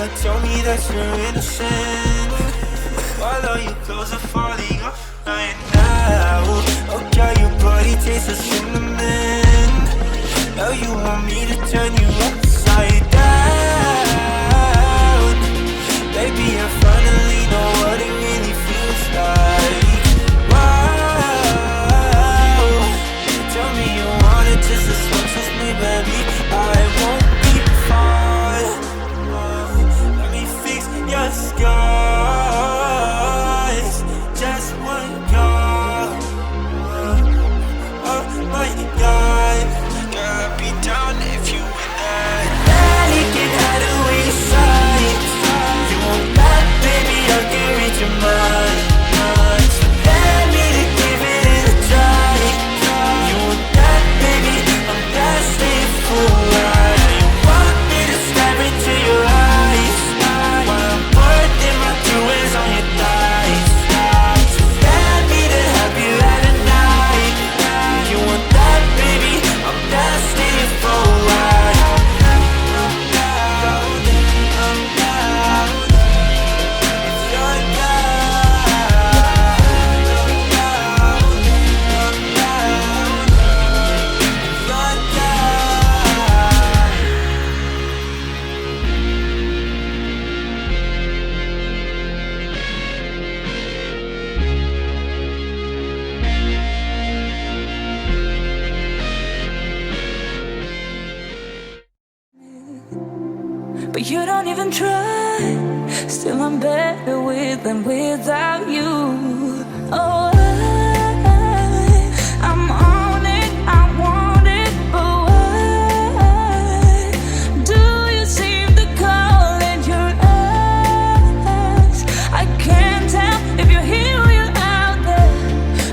wanna tell me that you're innocent, while all your clothes are falling off right now. Oh girl, your body tastes of cinnamon. Now you want me to turn you upside down. Baby, I finally know what it really feels like. Wow, tell me you want it just as much as me, baby. I won't be far. Let me fix your scars. Just one call. Oh my God, girl, I'd be down if you were there. Panic and hide away your sight. You want that, baby, I can read your mind. So let me to give it a try. You want that, baby, I'm destined for right. You want me to stare into your eyes while I'm putting my two hands on your thighs. So let me to have you at a night. You want that, baby, I'm destined for right. I'm down. If you're But you don't even try. Still I'm better with than without you. Oh, I'm on it, I want it, but why do you seem to call in your eyes? I can't tell if you're here or you're out there.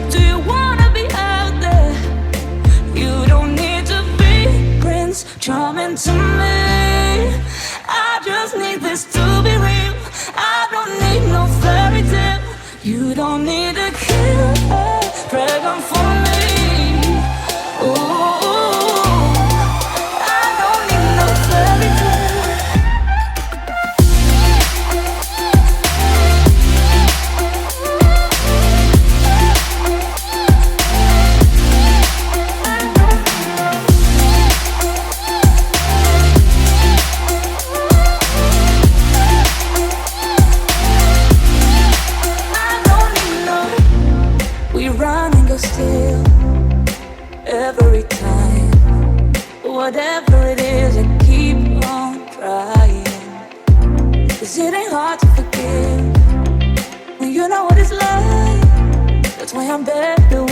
Do you wanna be out there? You don't need to be Prince Charming to me. I just need this to be real. I don't need no fairy tale. You don't need a killer dragon for me. Ooh, I don't need no fairy tale. Still, every time, whatever it is, I keep on trying. 'Cause it ain't hard to forgive when you know what it's like. That's why I'm better